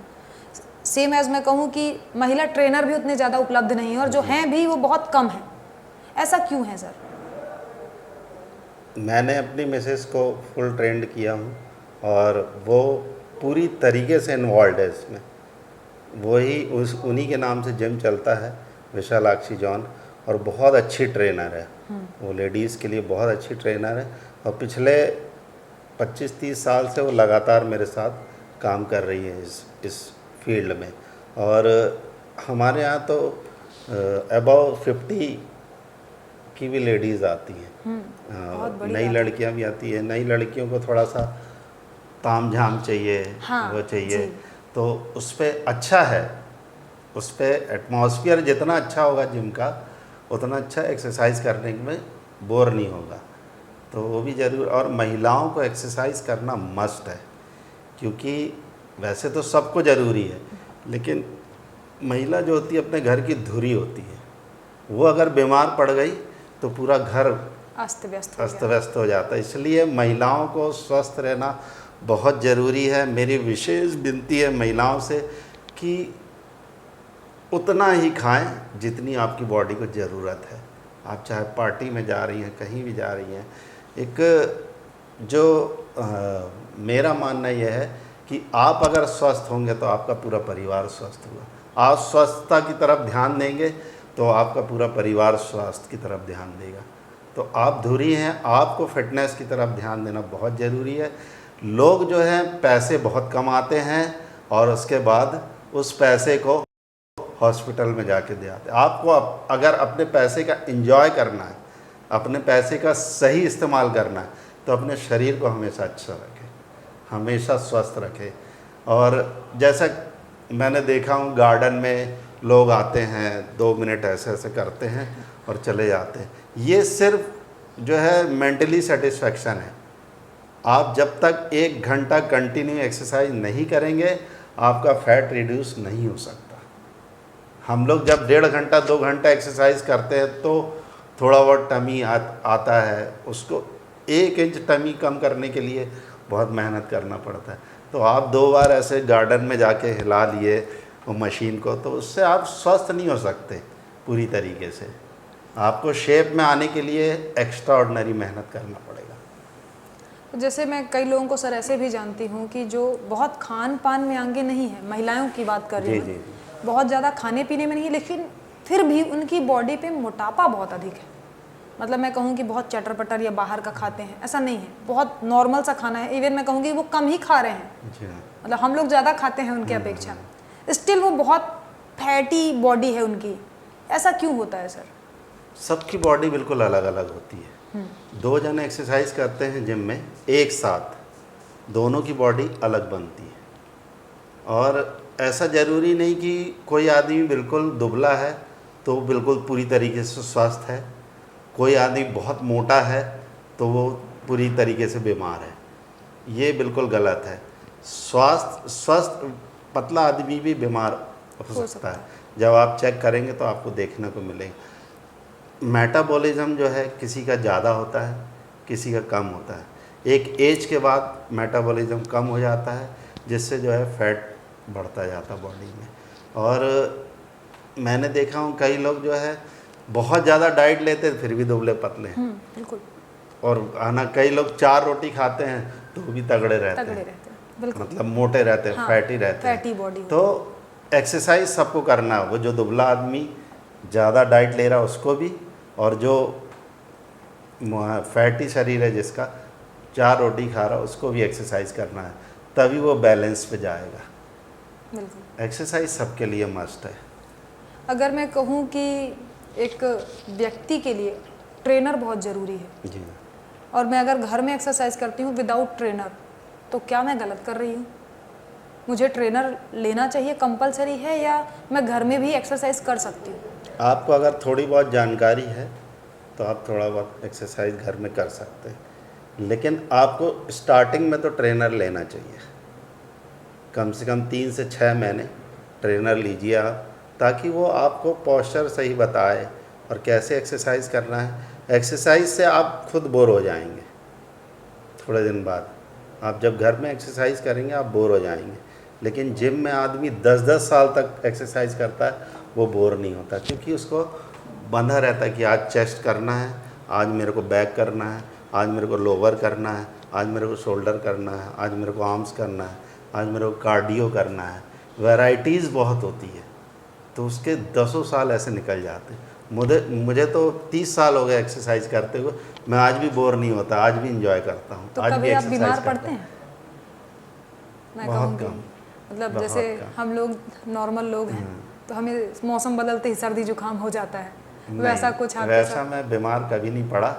सेम एज मैं कहूँ कि महिला ट्रेनर भी उतने ज़्यादा उपलब्ध नहीं है, और जो हैं भी वो बहुत कम हैं। ऐसा क्यों है सर? मैंने अपनी मिसेस को फुल ट्रेंड किया हूँ, और वो पूरी तरीके से इन्वॉल्व है इसमें। वही उन्हीं के नाम से जिम चलता है, विशालाक्षी जॉन, और बहुत अच्छी ट्रेनर है वो। लेडीज़ के लिए बहुत अच्छी ट्रेनर है, और पिछले 25-30 साल से वो लगातार मेरे साथ काम कर रही है इस फील्ड में। और हमारे यहाँ तो अबाउ 50 की भी लेडीज़ आती हैं, नई लड़कियाँ भी आती हैं। नई लड़कियों को थोड़ा सा ताम झाम चाहिए, हाँ, वो चाहिए, तो उस पर अच्छा है। उस पर एटमॉस्फेयर जितना अच्छा होगा जिम का, उतना अच्छा एक्सरसाइज करने में बोर नहीं होगा। तो वो भी ज़रूर। और महिलाओं को एक्सरसाइज करना मस्ट है, क्योंकि वैसे तो सबको ज़रूरी है, लेकिन महिला जो होती है अपने घर की धुरी होती है। वो अगर बीमार पड़ गई तो पूरा घर अस्त व्यस्त हो जाता है। इसलिए महिलाओं को स्वस्थ रहना बहुत ज़रूरी है। मेरी विशेष विनती है महिलाओं से कि उतना ही खाएं जितनी आपकी बॉडी को ज़रूरत है। आप चाहे पार्टी में जा रही हैं, कहीं भी जा रही हैं, एक जो मेरा मानना यह है कि आप अगर स्वस्थ होंगे तो आपका पूरा परिवार स्वस्थ होगा। आप स्वस्थता की तरफ ध्यान देंगे तो आपका पूरा परिवार स्वास्थ्य की तरफ ध्यान देगा। तो आप धुरी हैं, आपको फिटनेस की तरफ ध्यान देना बहुत ज़रूरी है। लोग जो हैं पैसे बहुत कमाते हैं और उसके बाद उस पैसे को हॉस्पिटल में जाके दे आते। आपको अगर अपने पैसे का एंजॉय करना है, अपने पैसे का सही इस्तेमाल करना है, तो अपने शरीर को हमेशा अच्छा रखें, हमेशा स्वस्थ रखें। और जैसा मैंने देखा हूँ गार्डन में लोग आते हैं, 2 मिनट ऐसे ऐसे करते हैं और चले जाते हैं। ये सिर्फ जो है मेंटली सेटिस्फेक्शन है। आप जब तक 1 घंटा कंटिन्यू एक्सरसाइज नहीं करेंगे, आपका फैट रिड्यूस नहीं हो सकता। हम लोग जब 1.5 घंटा 2 घंटा एक्सरसाइज करते हैं तो थोड़ा बहुत टमी आता है। उसको 1 इंच टमी कम करने के लिए बहुत मेहनत करना पड़ता है। तो आप 2 बार ऐसे गार्डन में जाके हिला लिए वो मशीन को, तो उससे आप स्वस्थ नहीं हो सकते पूरी तरीके से। आपको शेप में आने के लिए एक्स्ट्रा ऑर्डिनरी मेहनत करना पड़ेगा। जैसे मैं कई लोगों को सर ऐसे भी जानती हूँ कि जो बहुत खान पान में आगे नहीं है, महिलाओं की बात कर रही हूँ, बहुत ज़्यादा खाने पीने में नहीं, लेकिन फिर भी उनकी बॉडी पे मोटापा बहुत अधिक है। मतलब मैं कहूँ कि बहुत चटर पटर या बाहर का खाते हैं, ऐसा नहीं है, बहुत नॉर्मल सा खाना है। इवन मैं कहूँगी वो कम ही खा रहे हैं, मतलब हम लोग ज़्यादा खाते हैं उनके अपेक्षा, स्टिल वो बहुत फैटी बॉडी है उनकी। ऐसा क्यों होता है सर? सबकी बॉडी बिल्कुल अलग अलग होती है। 2 जने एक्सरसाइज करते हैं जिम में एक साथ, दोनों की बॉडी अलग बनती है। और ऐसा ज़रूरी नहीं कि कोई आदमी बिल्कुल दुबला है तो वो बिल्कुल पूरी तरीके से स्वस्थ है, कोई आदमी बहुत मोटा है तो वो पूरी तरीके से बीमार है। ये बिल्कुल गलत है। स्वस्थ पतला आदमी भी बीमार हो सकता है। जब आप चेक करेंगे तो आपको देखने को मिलेगा। मेटाबॉलिज्म जो है किसी का ज़्यादा होता है, किसी का कम होता है। एक एज के बाद मेटाबॉलिज्म कम हो जाता है, जिससे जो है फैट बढ़ता जाता बॉडी में। और मैंने देखा हूँ कई लोग जो है बहुत ज़्यादा डाइट लेते हैं फिर भी दुबले पतले हैं। बिल्कुल और आना कई लोग 4 रोटी खाते हैं तो भी तगड़े रहते तगड़े हैं, रहते हैं, बिल्कुल मतलब मोटे रहते हैं, हाँ, फैटी रहते हैं। फैटी बॉडी तो एक्सरसाइज सबको करना है, वो जो दुबला आदमी ज़्यादा डाइट ले रहा है उसको भी, और जो फैटी शरीर है जिसका 4 रोटी खा रहा है उसको भी एक्सरसाइज करना है, तभी वो बैलेंस पे जाएगा। बिल्कुल। एक्सरसाइज सबके लिए मस्ट है। अगर मैं कहूँ कि एक व्यक्ति के लिए ट्रेनर बहुत ज़रूरी है, जी और मैं अगर घर में एक्सरसाइज करती हूँ विदाउट ट्रेनर, तो क्या मैं गलत कर रही हूँ? मुझे ट्रेनर लेना चाहिए, कंपलसरी है, या मैं घर में भी एक्सरसाइज कर सकती हूँ? आपको अगर थोड़ी बहुत जानकारी है तो आप थोड़ा बहुत एक्सरसाइज घर में कर सकते हैं, लेकिन आपको स्टार्टिंग में तो ट्रेनर लेना चाहिए। कम से कम 3 से 6 महीने ट्रेनर लीजिए आप, ताकि वो आपको पोस्चर सही बताए और कैसे एक्सरसाइज करना है। एक्सरसाइज से आप खुद बोर हो जाएंगे, थोड़े दिन बाद आप जब घर में एक्सरसाइज करेंगे आप बोर हो जाएंगे। लेकिन जिम में आदमी 10-10 साल तक एक्सरसाइज करता है, वो बोर नहीं होता, क्योंकि उसको बंधा रहता है कि आज चेस्ट करना है, आज मेरे को बैक करना है, आज मेरे को लोअर करना है, आज मेरे को शोल्डर करना है, आज मेरे को आर्म्स करना है, आज मेरे को कार्डियो करना है। वैराइटीज़ बहुत होती है, तो उसके 10 साल ऐसे निकल जाते हैं। मुझे तो 30 साल हो गए एक्सरसाइज करते हुए, मैं आज भी बोर नहीं होता, आज भी इंजॉय करता हूँ। तो आज कभी भी आप एक्सरसाइज बीमार करता पड़ते हूँ। हैं? मैं बहुत कहूँगी कम, मतलब बहुत जैसे कम। हम लोग नॉर्मल लोग हैं तो हमें मौसम बदलते ही सर्दी जुकाम हो जाता है, वैसा नहीं, कुछ आपके वैसा साथ? मैं बीमार कभी नहीं पड़ा।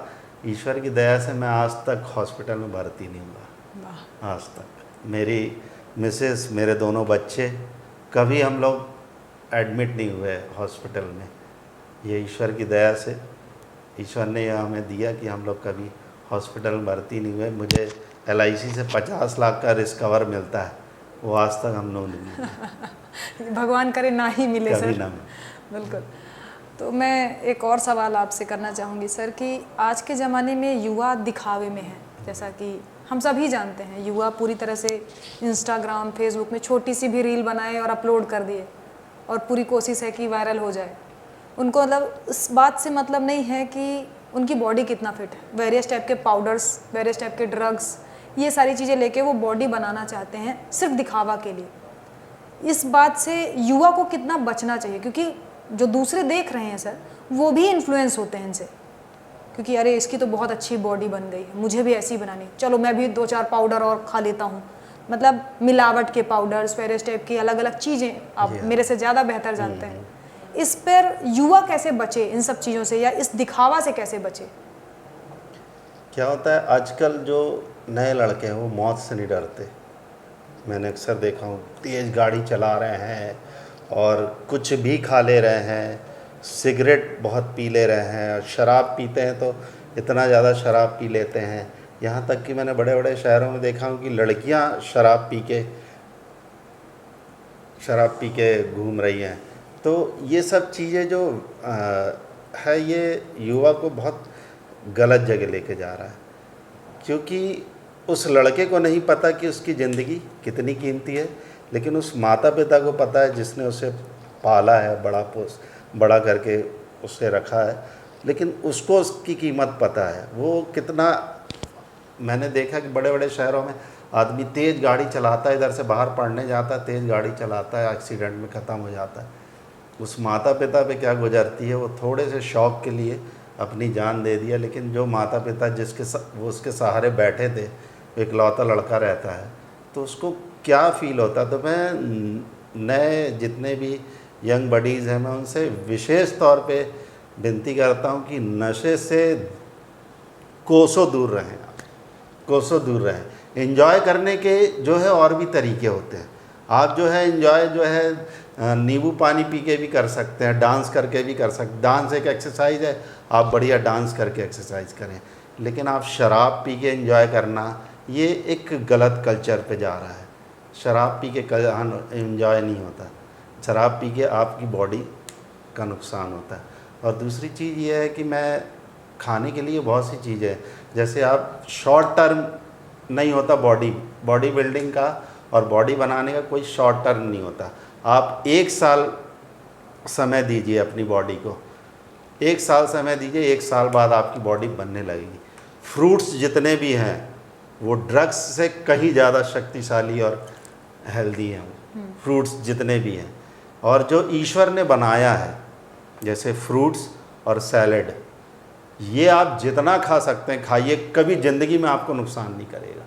ईश्वर की दया से मैं आज तक हॉस्पिटल में भर्ती नहीं हुआ, वाह, आज तक। मेरी मिसेस, मेरे दोनों बच्चे, कभी हम लोग एडमिट नहीं हुए हॉस्पिटल में। ये ईश्वर की दया से, ईश्वर ने यह हमें दिया कि हम लोग कभी हॉस्पिटल में भर्ती नहीं हुए। मुझे LIC से 50 लाख का रिस्क कवर मिलता है, वो आज तक हम लोग नहीं मिले। भगवान करे ना ही मिले कभी सर। ना मिले। बिल्कुल। तो मैं एक और सवाल आपसे करना चाहूँगी सर कि आज के ज़माने में युवा दिखावे में है, जैसा कि हम सभी जानते हैं, युवा पूरी तरह से इंस्टाग्राम, फेसबुक में छोटी सी भी रील बनाए और अपलोड कर दिए, और पूरी कोशिश है कि वायरल हो जाए। उनको मतलब इस बात से मतलब नहीं है कि उनकी बॉडी कितना फिट है। वेरियस टाइप के पाउडर्स, वेरियस टाइप के ड्रग्स, ये सारी चीज़ें लेके वो बॉडी बनाना चाहते हैं सिर्फ दिखावा के लिए। इस बात से युवा को कितना बचना चाहिए, क्योंकि जो दूसरे देख रहे हैं सर वो भी इन्फ्लुएंस होते हैं इनसे, क्योंकि अरे इसकी तो बहुत अच्छी बॉडी बन गई है, मुझे भी ऐसी बनानी, चलो मैं भी 2-4 पाउडर और खा लेता हूँ। मतलब मिलावट के पाउडर्स, वेरियस टाइप की अलग अलग चीज़ें, आप मेरे से ज़्यादा बेहतर जानते हैं। इस पर युवा कैसे बचे इन सब चीज़ों से, या इस दिखावा से कैसे बचे? क्या होता है, आजकल जो नए लड़के हैं वो मौत से नहीं डरते। मैंने अक्सर देखा हूँ, तेज़ गाड़ी चला रहे हैं और कुछ भी खा ले रहे हैं, सिगरेट बहुत पी ले रहे हैं, और शराब पीते हैं तो इतना ज़्यादा शराब पी लेते हैं। यहाँ तक कि मैंने बड़े बड़े शहरों में देखा हूँ कि लड़कियाँ शराब पी के घूम रही हैं। तो ये सब चीज़ें जो है, ये युवा को बहुत गलत जगह लेके जा रहा है, क्योंकि उस लड़के को नहीं पता कि उसकी ज़िंदगी कितनी कीमती है, लेकिन उस माता पिता को पता है जिसने उसे पाला है, बड़ा करके उसे रखा है, लेकिन उसको उसकी कीमत पता है। वो कितना, मैंने देखा कि बड़े बड़े शहरों में आदमी तेज़ गाड़ी चलाता है, इधर से बाहर पढ़ने जाता है, तेज़ गाड़ी चलाता है, एक्सीडेंट में ख़त्म हो जाता है। उस माता पिता पे क्या गुजरती है, वो थोड़े से शौक़ के लिए अपनी जान दे दिया, लेकिन जो माता पिता वो उसके सहारे बैठे थे, इकलौता लड़का रहता है, तो उसको क्या फ़ील होता। तो मैं नए जितने भी यंग बडीज़ हैं, मैं उनसे विशेष तौर पे विनती करता हूँ कि नशे से कोसों दूर रहें, कोसों दूर रहें। एंजॉय करने के जो है और भी तरीके होते हैं। आप जो है एंजॉय जो है नींबू पानी पी के भी कर सकते हैं, डांस करके भी कर सकते हैं। डांस एक एक्सरसाइज है, आप बढ़िया डांस करके एक्सरसाइज करें। लेकिन आप शराब पी के एंजॉय करना, ये एक गलत कल्चर पे जा रहा है। शराब पी के एंजॉय नहीं होता, शराब पी के आपकी बॉडी का नुकसान होता है। और दूसरी चीज़ ये है कि मैं खाने के लिए बहुत सी चीज़ें, जैसे आप शॉर्ट टर्म नहीं होता बॉडी बिल्डिंग का और बॉडी बनाने का कोई शॉर्ट टर्म नहीं होता। आप 1 साल समय दीजिए अपनी बॉडी को, 1 साल समय दीजिए, 1 साल बाद आपकी बॉडी बनने लगेगी। फ्रूट्स जितने भी हैं वो ड्रग्स से कहीं ज़्यादा शक्तिशाली और हेल्दी हैं। फ्रूट्स जितने भी हैं, और जो ईश्वर ने बनाया है जैसे फ्रूट्स और सैलेड, ये आप जितना खा सकते हैं खाइए, कभी ज़िंदगी में आपको नुकसान नहीं करेगा।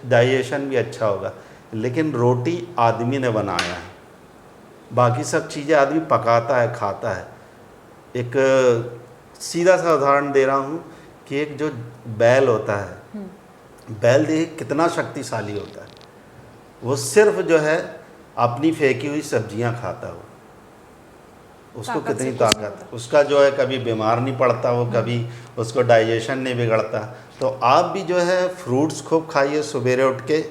डाइजेशन भी अच्छा होगा। लेकिन रोटी आदमी ने बनाया है, बाकी सब चीज़ें आदमी पकाता है, खाता है। एक सीधा सा उदाहरण दे रहा हूँ कि एक जो बैल होता है, बैल देखिए कितना शक्तिशाली होता है। वो सिर्फ जो है अपनी फेंकी हुई सब्जियां खाता है। उसको ताकत से कितनी कुछ नहीं ताकत, होता। उसका जो है कभी बीमार नहीं पड़ता, वो कभी उसको डाइजेशन नहीं बिगड़ता। तो आप भी जो है फ्रूट्स खूब खाइए सवेरे उठ के।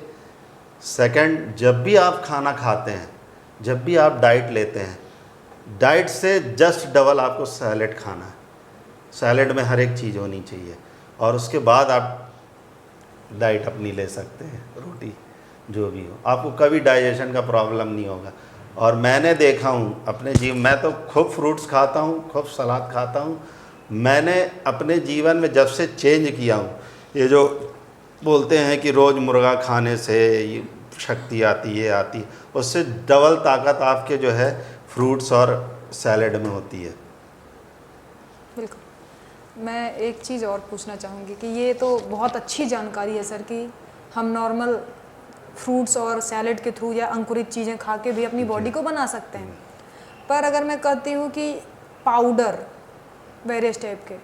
सेकंड, जब भी आप खाना खाते हैं, जब भी आप डाइट लेते हैं, डाइट से जस्ट डबल आपको सैलेड खाना है। सैलेड में हर एक चीज़ होनी चाहिए, और उसके बाद आप डाइट अपनी ले सकते हैं, रोटी जो भी हो, आपको कभी डाइजेशन का प्रॉब्लम नहीं होगा। और मैंने देखा हूँ अपने जीवन, मैं तो खूब फ्रूट्स खाता हूँ, खूब सलाद खाता हूँ। मैंने अपने जीवन में जब से चेंज किया हूँ, ये जो बोलते हैं कि रोज़ मुर्गा खाने से ये शक्ति आती है, आती, उससे डबल ताकत आपके जो है फ्रूट्स और सैलेड में होती है। बिल्कुल। मैं एक चीज़ और पूछना चाहूँगी कि ये तो बहुत अच्छी जानकारी है सर कि हम नॉर्मल फ्रूट्स और सैलेड के थ्रू या अंकुरित चीज़ें खा के भी अपनी बॉडी को बना सकते हैं। पर अगर मैं कहती हूँ कि पाउडर वेरियस टाइप के,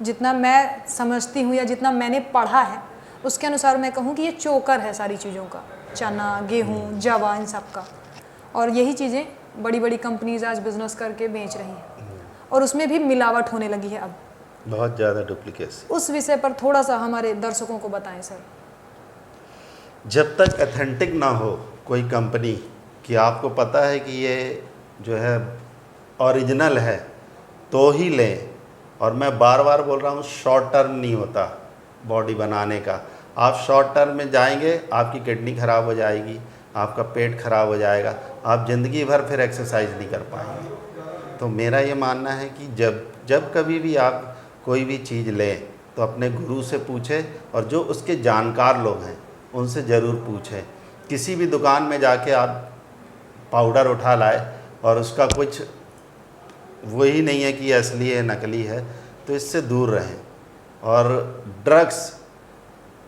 जितना मैं समझती हूँ या जितना मैंने पढ़ा है उसके अनुसार मैं कहूँ कि ये चोकर है सारी चीज़ों का, चना, गेहूँ, जवा, इन सब का। और यही चीज़ें बड़ी बड़ी कंपनीज आज बिजनेस करके बेच रही हैं, और उसमें भी मिलावट होने लगी है अब। बहुत ज़्यादा डुप्लीकेसी। उस विषय पर थोड़ा सा हमारे दर्शकों को बताएं सर। जब तक ऑथेंटिक ना हो कोई कंपनी कि आपको पता है कि ये जो है ओरिजिनल है, तो ही लें। और मैं बार बार बोल रहा हूँ, शॉर्ट टर्म नहीं होता बॉडी बनाने का। आप शॉर्ट टर्म में जाएंगे, आपकी किडनी ख़राब हो जाएगी, आपका पेट ख़राब हो जाएगा, आप ज़िंदगी भर फिर एक्सरसाइज नहीं कर पाएंगे। तो मेरा ये मानना है कि जब कभी भी आप कोई भी चीज़ लें तो अपने गुरु से पूछें, और जो उसके जानकार लोग हैं उनसे ज़रूर पूछें। किसी भी दुकान में जाके आप पाउडर उठा लाए और उसका कुछ वही नहीं है कि असली है नकली है, तो इससे दूर रहें। और ड्रग्स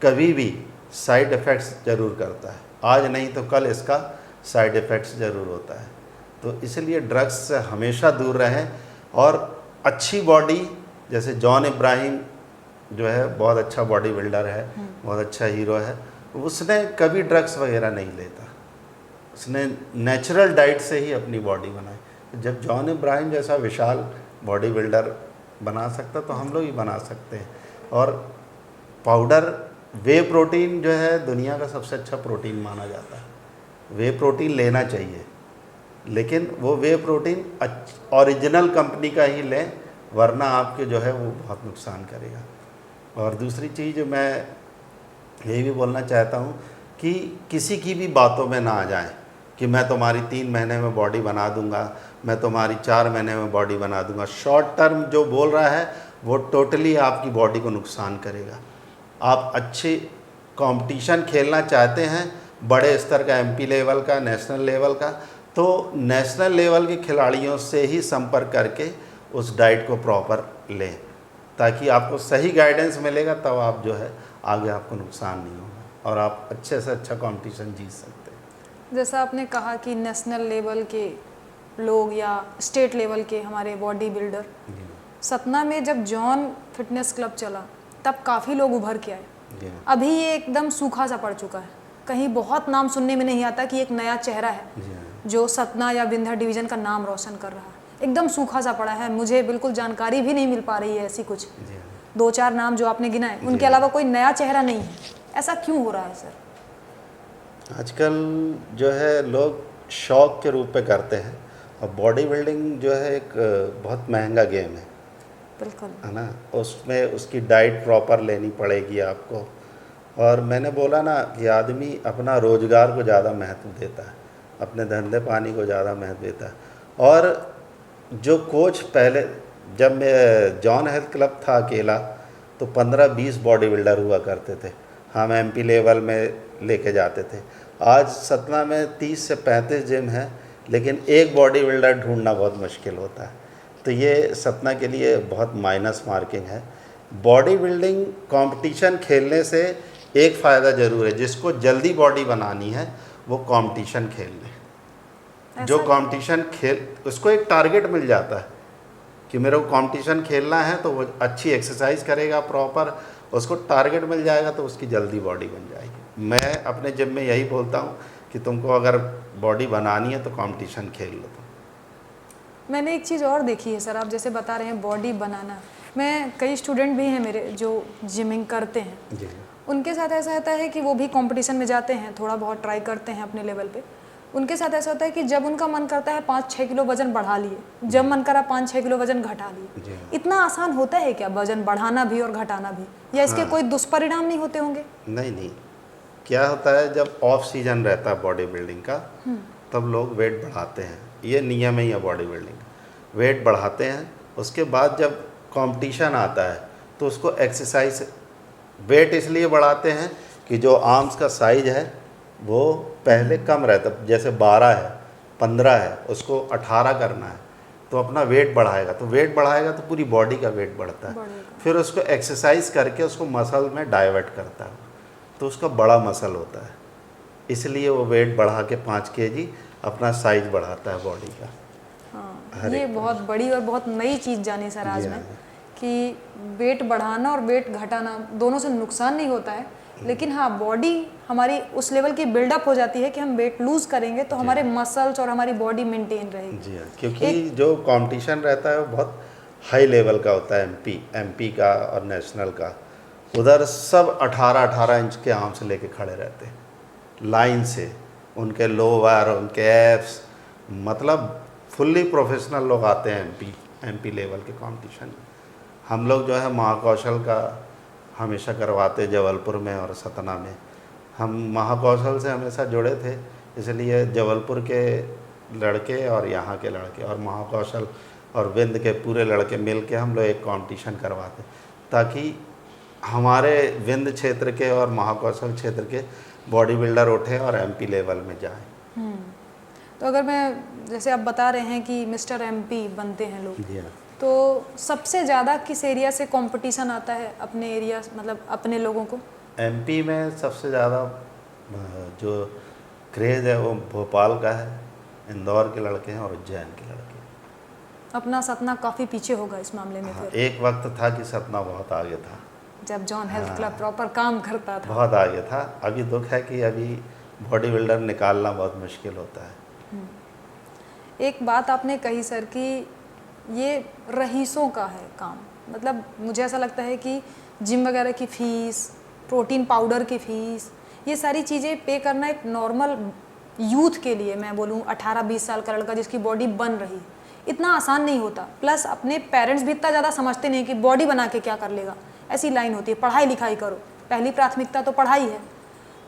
कभी भी साइड इफ़ेक्ट्स ज़रूर करता है, आज नहीं तो कल इसका साइड इफ़ेक्ट्स ज़रूर होता है। तो इसलिए ड्रग्स से हमेशा दूर रहें। और अच्छी बॉडी, जैसे जॉन इब्राहिम जो है बहुत अच्छा बॉडी बिल्डर है, बहुत अच्छा हीरो है, उसने कभी ड्रग्स वगैरह नहीं लेता, उसने नेचुरल डाइट से ही अपनी बॉडी बनाई। जब जॉन इब्राहिम जैसा विशाल बॉडी बिल्डर बना सकता तो हम लोग भी बना सकते हैं। और पाउडर वे प्रोटीन जो है दुनिया का सबसे अच्छा प्रोटीन माना जाता है। वे प्रोटीन लेना चाहिए, लेकिन वो वे प्रोटीन ओरिजिनल कंपनी का ही लें, वरना आपके जो है वो बहुत नुकसान करेगा। और दूसरी चीज़ मैं यही भी बोलना चाहता हूँ कि किसी की भी बातों में ना आ जाएं कि मैं तुम्हारी 3 महीने में बॉडी बना दूंगा, मैं तुम्हारी 4 महीने में बॉडी बना दूंगा। शॉर्ट टर्म जो बोल रहा है वो टोटली आपकी बॉडी को नुकसान करेगा। आप अच्छे कंपटीशन खेलना चाहते हैं, बड़े स्तर का, एमपी लेवल का, नेशनल लेवल का, तो नेशनल लेवल के खिलाड़ियों से ही संपर्क करके उस डाइट को प्रॉपर लें, ताकि आपको सही गाइडेंस मिलेगा, तब आप जो है आगे आपको नुकसान नहीं होगा और आप अच्छे से अच्छा कंपटीशन जीत सकते हैं। जैसा आपने कहा कि नेशनल लेवल के लोग या स्टेट लेवल के हमारे बॉडी बिल्डर, सतना में जब जॉन फिटनेस क्लब चला तब काफ़ी लोग उभर के आए। अभी ये एकदम सूखा सा पड़ चुका है, कहीं बहुत नाम सुनने में नहीं आता कि एक नया चेहरा है जो सतना या विंध्य डिवीज़न का नाम रोशन कर रहा है। एकदम सूखा सा पड़ा है, मुझे बिल्कुल जानकारी भी नहीं मिल पा रही है ऐसी कुछ। 2-4 नाम जो आपने गिनाए, उनके अलावा कोई नया चेहरा नहीं है। ऐसा क्यों हो रहा है सर? आजकल जो है लोग शौक के रूप में करते हैं, और बॉडी बिल्डिंग जो है एक बहुत महंगा गेम है। बिल्कुल, है ना, उसमें उसकी डाइट प्रॉपर लेनी पड़ेगी आपको। और मैंने बोला ना कि आदमी अपना रोज़गार को ज़्यादा महत्व देता है, अपने धंधे पानी को ज़्यादा महत्व देता है। और जो कोच पहले, जब मैं जॉन हेल्थ क्लब था अकेला, तो 15-20 बॉडी बिल्डर हुआ करते थे, हम एमपी लेवल में लेके जाते थे। आज सतना में 30 से 35 जिम है, लेकिन एक बॉडी बिल्डर ढूंढना बहुत मुश्किल होता है। तो ये सतना के लिए बहुत माइनस मार्किंग है। बॉडी बिल्डिंग कंपटीशन खेलने से एक फ़ायदा ज़रूर है, जिसको जल्दी बॉडी बनानी है वो कंपटीशन खेल ले। जो कंपटीशन खेल, उसको एक टारगेट मिल जाता है कि मेरे को कंपटीशन खेलना है, तो वो अच्छी एक्सरसाइज करेगा प्रॉपर, उसको टारगेट मिल जाएगा तो उसकी जल्दी बॉडी बन जाएगी। मैं अपने जिम में यही बोलता हूँ कि तुमको अगर बॉडी बनानी है तो कंपटीशन खेल लो तुम। मैंने एक चीज़ और देखी है सर, आप जैसे बता रहे हैं बॉडी बनाना, मैं कई स्टूडेंट भी हैं मेरे जो जिमिंग करते हैं, जी उनके साथ ऐसा होता है कि वो भी कंपटीशन में जाते हैं, थोड़ा बहुत ट्राई करते हैं अपने लेवल पे। उनके साथ ऐसा होता है कि जब उनका मन करता है 5-6 किलो वजन बढ़ा लिए, जब मन करा 5-6 किलो वजन घटा लिए। जी। इतना आसान होता है क्या वजन बढ़ाना भी और घटाना भी, या इसके कोई दुष्परिणाम नहीं होते होंगे? नहीं, क्या होता है जब ऑफ सीजन रहता है बॉडी बिल्डिंग का, तब लोग वेट बढ़ाते हैं, ये नियम ही है बॉडी बिल्डिंग का। वेट बढ़ाते हैं, उसके बाद जब कंपटीशन आता है तो उसको एक्सरसाइज, वेट इसलिए बढ़ाते हैं कि जो आर्म्स का साइज है वो पहले कम रहता, जैसे 12 है 15 है, उसको 18 करना है, तो अपना वेट बढ़ाएगा, तो वेट बढ़ाएगा तो पूरी बॉडी का वेट बढ़ता है। फिर उसको एक्सरसाइज करके उसको मसल में डाइवर्ट करता है, तो उसका बड़ा मसल होता है, इसलिए वो वेट बढ़ा के 5 kg अपना साइज बढ़ाता है बॉडी का। हाँ, ये बहुत बड़ी और बहुत नई चीज़ जानी सर आज मैं, कि वेट बढ़ाना और वेट घटाना दोनों से नुकसान नहीं होता है, लेकिन हाँ बॉडी हमारी उस लेवल की बिल्डअप हो जाती है कि हम वेट लूज़ करेंगे तो हमारे मसल्स और हमारी बॉडी मेंटेन रहेगी। जी हाँ, क्योंकि जो कंपटीशन रहता है वो बहुत हाई लेवल का होता है, एमपी का और नेशनल का। उधर सब 18-18 इंच के आर्म से लेके खड़े रहते हैं लाइन से, उनके लोअर, उनके एब्स, मतलब फुल्ली प्रोफेशनल लोग आते हैं एमपी लेवल के कंपटीशन में। हम लोग जो है महाकौशल का हमेशा करवाते जबलपुर में और सतना में। हम महाकौशल से हमेशा जुड़े थे, इसलिए जबलपुर के लड़के और यहाँ के लड़के और महाकौशल और विंध्य के पूरे लड़के मिल के हम लोग एक कंपटीशन करवाते, ताकि हमारे विंध्य क्षेत्र के और महाकौशल क्षेत्र के बॉडी बिल्डर उठे और एमपी लेवल में जाएं। तो अगर मैं, जैसे आप बता रहे हैं कि मिस्टर एमपी बनते हैं लोग, जी हाँ। तो सबसे ज़्यादा किस एरिया से कंपटीशन आता है अपने एरिया, मतलब अपने लोगों को? एमपी में सबसे ज़्यादा जो क्रेज़ है वो भोपाल का है, इंदौर के लड़के हैं और उज्जैन के लड़के। अपना सतना काफ़ी पीछे होगा इस मामले में। हाँ, फिर एक वक्त था कि सतना बहुत आगे था, जब जॉन हेल्थ क्लब प्रॉपर काम करता था, बहुत आगे था। अभी दुख है कि अभी बॉडी बिल्डर निकालना बहुत मुश्किल होता है। एक बात आपने कही सर कि ये रईसों का है काम, मतलब मुझे ऐसा लगता है कि जिम वगैरह की फ़ीस, प्रोटीन पाउडर की फ़ीस, ये सारी चीज़ें पे करना एक नॉर्मल यूथ के लिए, मैं बोलूँ 18-20 साल का लड़का जिसकी बॉडी बन रही, इतना आसान नहीं होता। प्लस अपने पेरेंट्स भी इतना ज़्यादा समझते नहीं कि बॉडी बना के क्या कर लेगा। ऐसी लाइन होती है, पढ़ाई लिखाई करो, पहली प्राथमिकता तो पढ़ाई है।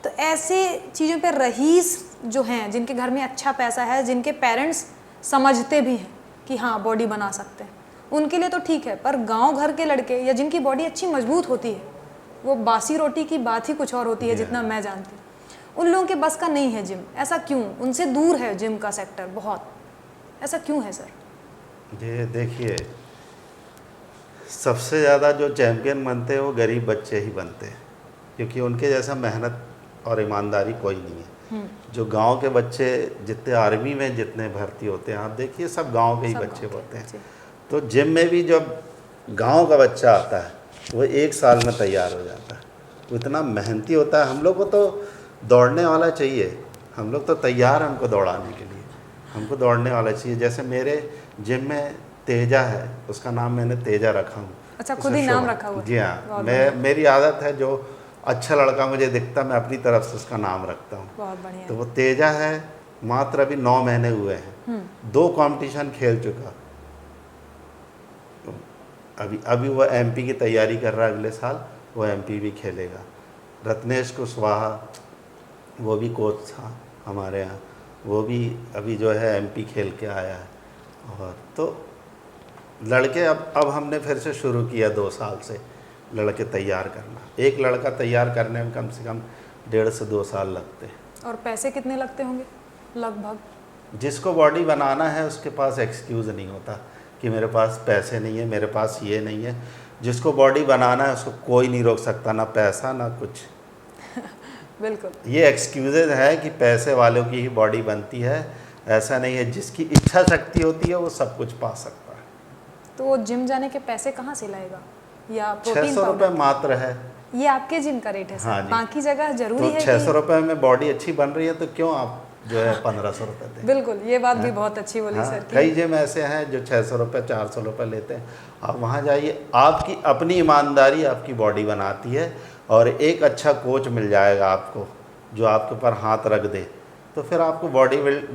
तो ऐसे चीज़ों पे रईस जो हैं, जिनके घर में अच्छा पैसा है, जिनके पेरेंट्स समझते भी हैं कि हाँ बॉडी बना सकते हैं, उनके लिए तो ठीक है। पर गांव घर के लड़के या जिनकी बॉडी अच्छी मजबूत होती है, वो बासी रोटी की बात ही कुछ और होती है, जितना मैं जानती हूँ। उन लोगों के बस का नहीं है जिम। ऐसा क्यों? उनसे दूर है जिम का सेक्टर बहुत, ऐसा क्यों है सर? ये देखिए, सबसे ज़्यादा जो चैम्पियन बनते हैं वो गरीब बच्चे ही बनते हैं, क्योंकि उनके जैसा मेहनत और ईमानदारी कोई नहीं है। जो गांव के बच्चे जितने आर्मी में जितने भर्ती होते हैं, आप देखिए सब गांव के ही बच्चे होते हैं। तो जिम में भी जब गांव का बच्चा आता है वो 1 साल में तैयार हो जाता है, वो इतना मेहनती होता है। हम लोग को तो दौड़ने वाला चाहिए, हम लोग तो तैयार हैं हमको दौड़ाने के लिए, हमको दौड़ने वाला चाहिए। जैसे मेरे जिम में तेजा है, उसका नाम मैंने तेजा रखा हूँ। अच्छा, खुद ही नाम रखा हुआ? जी हाँ, मेरी आदत है, जो अच्छा लड़का मुझे दिखता मैं अपनी तरफ से उसका नाम रखता हूँ। बहुत बढ़िया। तो वो तेजा है, मात्र अभी 9 महीने हुए हैं, 2 कंपटीशन खेल चुका। तो अभी वो एमपी की तैयारी कर रहा है, अगले साल वो एमपी भी खेलेगा। रत्नेश कुशवाहा, वो भी कोच था हमारे यहाँ, वो भी अभी जो है एमपी खेल के आया है। और तो लड़के अब हमने फिर से शुरू किया 2 साल से लड़के तैयार करना। एक लड़का तैयार करने में कम से कम 1.5 से 2 साल लगते हैं। और पैसे कितने लगते होंगे लगभग? जिसको बॉडी बनाना है उसके पास एक्सक्यूज़ नहीं होता कि मेरे पास पैसे नहीं है, मेरे पास ये नहीं है। जिसको बॉडी बनाना है उसको कोई नहीं रोक सकता, ना पैसा ना कुछ। बिल्कुल। ये एक्सक्यूज़ेज है कि पैसे वालों की ही बॉडी बनती है, ऐसा नहीं है। जिसकी इच्छा शक्ति होती है वो सब कुछ पा सकता है। तो वो जिम जाने के पैसे कहाँ से लाएगा? या प्रोटीन 600 रुपये मात्र है। ये आपके जिम का रेट है सर? हाँ जी। बाकी जगह जरूरी तो है 600 रुपये में बॉडी अच्छी बन रही है तो क्यों आप जो है 1500 रुपये दें? बिल्कुल, ये बात भी बहुत अच्छी बोली हाँ, सर की। कई जिम ऐसे हैं जो 600 रुपये 400 रुपये लेते हैं। आप वहाँ जाइए, आपकी अपनी ईमानदारी आपकी बॉडी बनाती है। और एक अच्छा कोच मिल जाएगा आपको जो आपके ऊपर हाथ रख दे, तो फिर आपको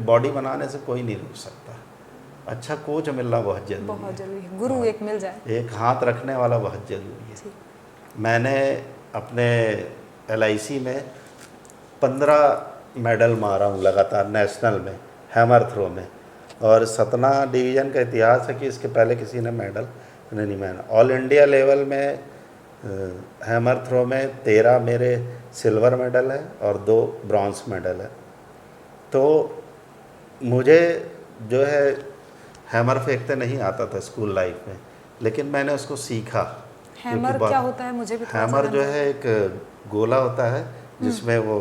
बॉडी बनाने से कोई नहीं रोक सकता। अच्छा कोच मिलना बहुत ज़रूरी है। बहुत जरूरी है, गुरु एक मिल जाए। एक हाथ रखने वाला बहुत ज़रूरी है। मैंने अपने LIC में 15 मेडल मारा हूँ लगातार नेशनल में, हैमर थ्रो में। और सतना डिवीज़न का इतिहास है कि इसके पहले किसी ने मेडल नहीं मारा। ऑल इंडिया लेवल में हैमर थ्रो में 13 मेरे सिल्वर मेडल है और 2 ब्रॉन्ज मेडल है। तो मुझे जो है हैमर फेंकते नहीं आता था स्कूल लाइफ में, लेकिन मैंने उसको सीखा। हैमर क्या होता है मुझे भी थोड़ा सा हैमर जो है एक गोला होता है जिसमें वो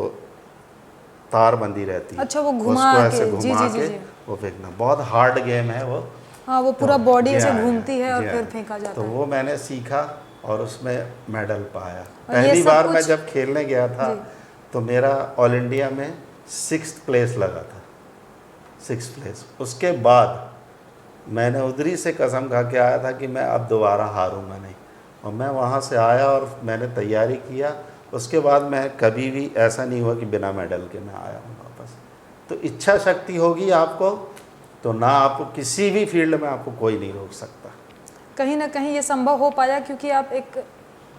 तार बंधी रहती है। अच्छा, वो घुमा उसको के, ऐसे जी, घुमा जी, के जी। वो फेंकना बहुत हार्ड गेम है वो। हाँ, वो पूरा बॉडी जी ऐसे हाँ, घूमती है और जी फिर हाँ। फेंका जाता तो है। वो मैंने सीखा और उसमें मेडल पाया। और ये पहली सब बार मैं कुछ- जब खेलने गया था जी। तो मेरा ऑल इंडिया में 6th प्लेस लगा था, 6th प्लेस। उसके बाद मैंने उधरी से कसम खा के आया था कि मैं अब दोबारा हारूंगा नहीं। और मैं वहाँ से आया और मैंने तैयारी किया। उसके बाद मैं कभी भी ऐसा नहीं हुआ कि बिना मेडल के मैं आया हूँ वापस। तो इच्छा शक्ति होगी आपको तो ना आपको किसी भी फील्ड में आपको कोई नहीं रोक सकता। कहीं ना कहीं ये संभव हो पाया क्योंकि आप एक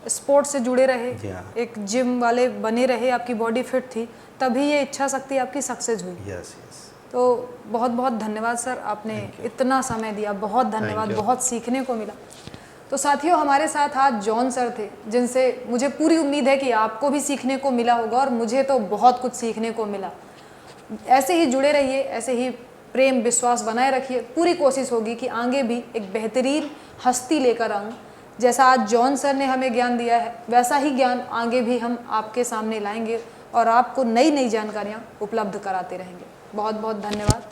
स्पोर्ट्स से जुड़े रहे, जी हाँ। एक जिम वाले बने रहे, आपकी बॉडी फिट थी, तभी ये इच्छा शक्ति आपकी सक्सेस हुई। Yes yes. तो बहुत बहुत धन्यवाद सर, आपने इतना समय दिया, बहुत धन्यवाद, you. बहुत सीखने को मिला। तो साथियों, हमारे साथ आज जॉन सर थे जिनसे मुझे पूरी उम्मीद है कि आपको भी सीखने को मिला होगा और मुझे तो बहुत कुछ सीखने को मिला। ऐसे ही जुड़े रहिए, ऐसे ही प्रेम विश्वास बनाए रखिए। पूरी कोशिश होगी कि आगे भी एक बेहतरीन हस्ती लेकर आऊँ। जैसा आज जॉन सर ने हमें ज्ञान दिया है वैसा ही ज्ञान आगे भी हम आपके सामने लाएंगे और आपको नई नई जानकारियाँ उपलब्ध कराते रहेंगे। बहुत बहुत धन्यवाद।